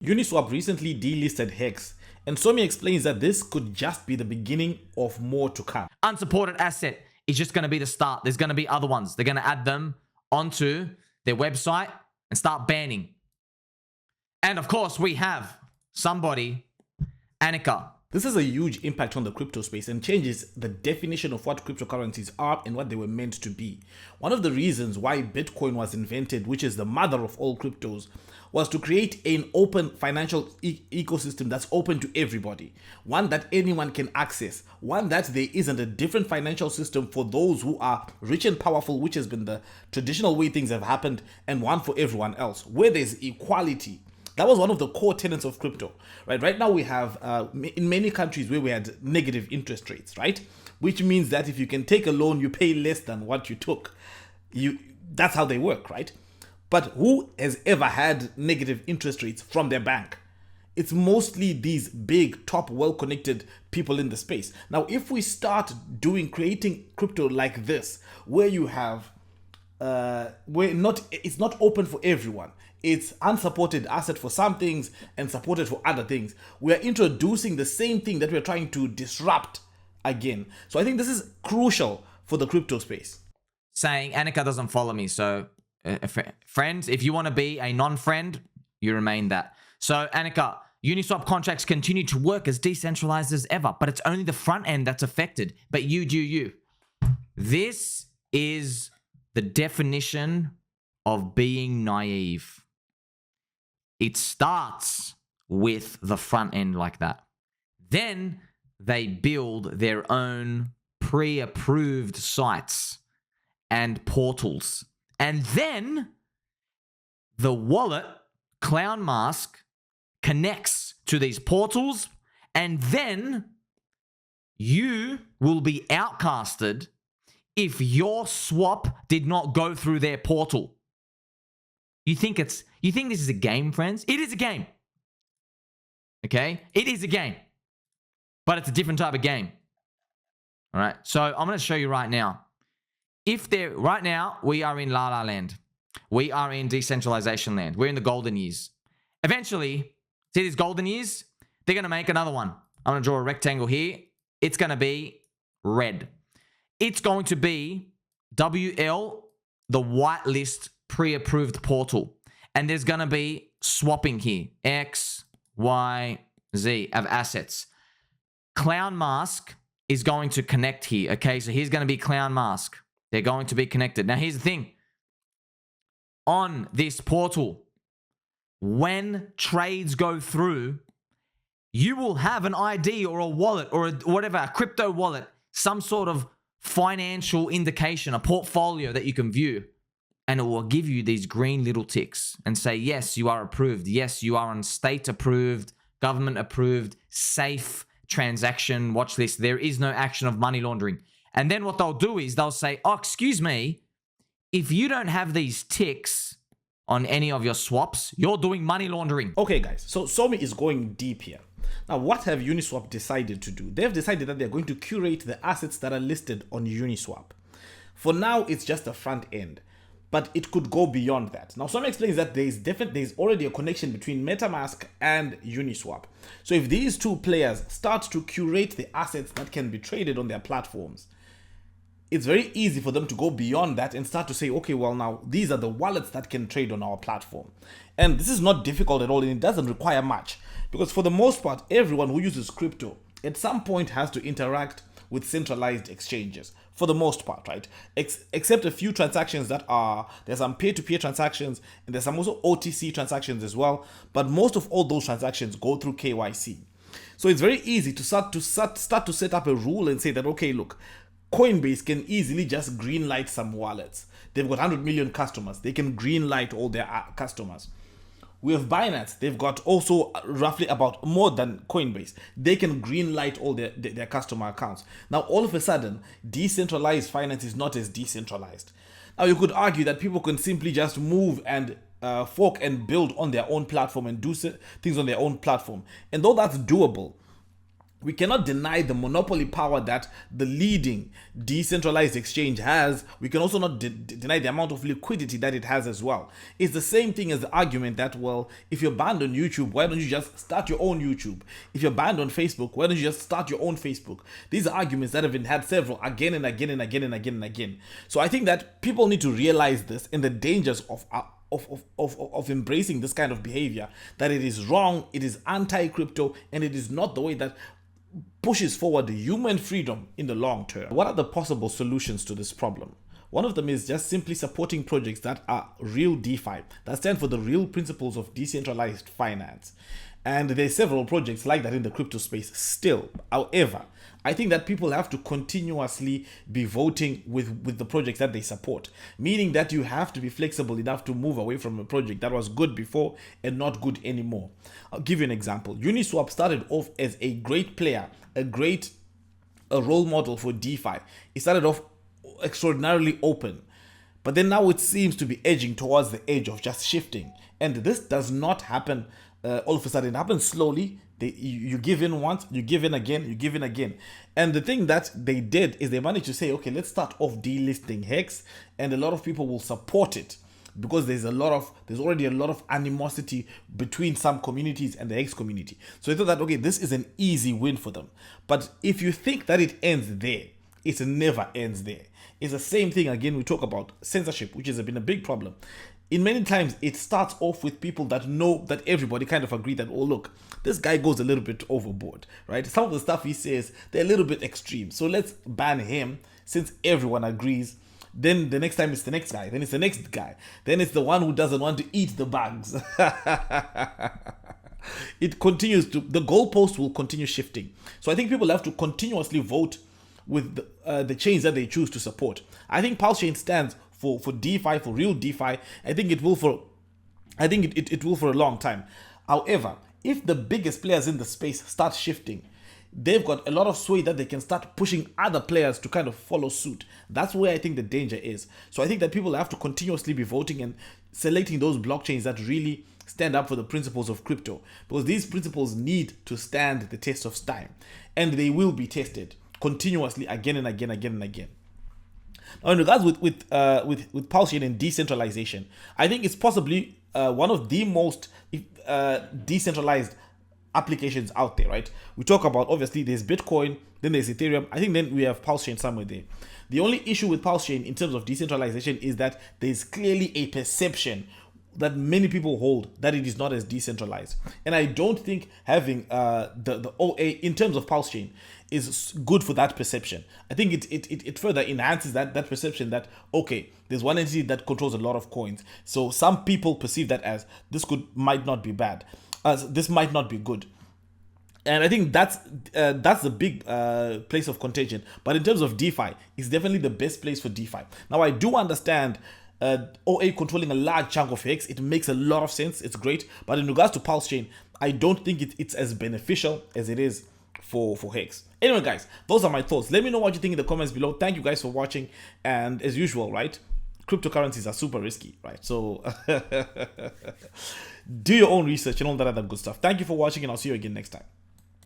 Uniswap recently delisted HEX, and Somi explains that this could just be the beginning of more to come. Unsupported asset is just going to be the start. There's going to be other ones. They're going to add them onto their website and start banning. And of course, we have somebody, Annika. This is a huge impact on the crypto space and changes the definition of what cryptocurrencies are and what they were meant to be. One of the reasons why Bitcoin was invented, which is the mother of all cryptos, was to create an open financial ecosystem that's open to everybody. One that anyone can access. One that there isn't a different financial system for those who are rich and powerful, which has been the traditional way things have happened, and one for everyone else, where there's equality. That was one of the core tenets of crypto, right? Right now we have, in many countries where we had negative interest rates, right? Which means that if you can take a loan, you pay less than what you took. That's how they work, right? But who has ever had negative interest rates from their bank? It's mostly these big, top, well-connected people in the space. Now, if we start creating crypto like this, where you have, it's not open for everyone. It's unsupported asset for some things and supported for other things. We are introducing the same thing that we're trying to disrupt again. So I think this is crucial for the crypto space. Saying Annika doesn't follow me. So friends, if you want to be a non-friend, you remain that. So Annika, Uniswap contracts continue to work as decentralized as ever, but it's only the front end that's affected. But you do you. This is the definition of being naive. It starts with the front end like that. Then they build their own pre-approved sites and portals. And then the wallet, Clown Mask, connects to these portals, and then you will be outcasted if your swap did not go through their portal. You think this is a game, friends? It is a game. Okay? It is a game. But it's a different type of game. All right? So I'm going to show you right now. Right now, we are in La La Land. We are in decentralization land. We're in the golden years. Eventually, see these golden years? They're going to make another one. I'm going to draw a rectangle here. It's going to be red. It's going to be WL, the whitelist pre-approved portal. And there's going to be swapping here. X, Y, Z of assets. Clown Mask is going to connect here. Okay, so here's going to be Clown Mask. They're going to be connected. Now, here's the thing. On this portal, when trades go through, you will have an ID or a wallet or a crypto wallet, some sort of financial indication, a portfolio that you can view. And it will give you these green little ticks and say, yes, you are approved. Yes, you are on state approved, government approved, safe transaction watch list. There is no action of money laundering. And then what they'll do is they'll say, oh, excuse me, if you don't have these ticks on any of your swaps, you're doing money laundering. Okay, guys, so Somi is going deep here. Now, what have Uniswap decided to do? They've decided that they're going to curate the assets that are listed on Uniswap. For now, it's just the front end, but it could go beyond that. Now, Somi explains that there's already a connection between MetaMask and Uniswap. So if these two players start to curate the assets that can be traded on their platforms, it's very easy for them to go beyond that and start to say, okay, well, now these are the wallets that can trade on our platform. And this is not difficult at all, and it doesn't require much, because for the most part, everyone who uses crypto at some point has to interact with centralized exchanges, for the most part, right? Except a few transactions there's some peer-to-peer transactions, and there's some also OTC transactions as well, but most of all those transactions go through KYC. So it's very easy to start to set up a rule and say that, okay, look, Coinbase can easily just green light some wallets. They've got 100 million customers. They can green light all their customers. We have Binance. They've got also roughly about more than Coinbase. They can green light all their customer accounts. Now, all of a sudden, decentralized finance is not as decentralized. Now, you could argue that people can simply just move and fork and build on their own platform and do things on their own platform. And though that's doable, we cannot deny the monopoly power that the leading decentralized exchange has. We can also not deny the amount of liquidity that it has as well. It's the same thing as the argument that, well, if you're banned on YouTube, why don't you just start your own YouTube? If you're banned on Facebook, why don't you just start your own Facebook? These are arguments that have been had several again and again and again and again and again. So I think that people need to realize this and the dangers of embracing this kind of behavior, that it is wrong, it is anti-crypto, and it is not the way that pushes forward human freedom in the long term. What are the possible solutions to this problem? One of them is just simply supporting projects that are real DeFi, that stand for the real principles of decentralized finance. And there's several projects like that in the crypto space still. However, I think that people have to continuously be voting with the projects that they support, meaning that you have to be flexible enough to move away from a project that was good before and not good anymore. I'll give you an example. Uniswap started off as a great player, a role model for DeFi. It started off extraordinarily open, but then now it seems to be edging towards the edge of just shifting. And this does not happen all of a sudden. It happens slowly. You give in once, you give in again, you give in again. And the thing that they did is they managed to say, okay, let's start off delisting HEX, and a lot of people will support it because there's already a lot of animosity between some communities and the HEX community. So they thought that, okay, this is an easy win for them. But if you think that it ends there, it never ends there. It's the same thing again. We talk about censorship, which has been a big problem. In many times, it starts off with people that know that everybody kind of agree that, oh, look, this guy goes a little bit overboard, right? Some of the stuff he says, they're a little bit extreme. So let's ban him since everyone agrees. Then the next time it's the next guy. Then it's the next guy. Then it's the one who doesn't want to eat the bugs. It continues to, the goalpost will continue shifting. So I think people have to continuously vote with the chains that they choose to support. I think Pulse Chain stands for DeFi, for real DeFi. I think it will for a long time. However, if the biggest players in the space start shifting, they've got a lot of sway that they can start pushing other players to kind of follow suit. That's where I think the danger is. So I think that people have to continuously be voting and selecting those blockchains that really stand up for the principles of crypto, because these principles need to stand the test of time, and they will be tested continuously again and again, again and again. Now, in regards with Pulse Chain and decentralization, I think it's possibly one of the most decentralized applications out there, right? We talk about, obviously, there's Bitcoin, then there's Ethereum. I think then we have Pulse Chain somewhere there. The only issue with Pulse Chain in terms of decentralization is that there's clearly a perception that many people hold that it is not as decentralized. And I don't think having the OA in terms of Pulse Chain is good for that perception. I think it further enhances that perception that, okay, there's one entity that controls a lot of coins. So some people perceive that as this might not be bad, as this might not be good. And I think that's the big place of contention. But in terms of DeFi, it's definitely the best place for DeFi. Now, I do understand OA controlling a large chunk of HEX. It makes a lot of sense. It's great. But in regards to Pulse Chain, I don't think it's as beneficial as it is for HEX. Anyway, guys, those are my thoughts. Let me know what you think in the comments below. Thank you guys for watching. And as usual, right, cryptocurrencies are super risky, right? So do your own research and all that other good stuff. Thank you for watching, and I'll see you again next time.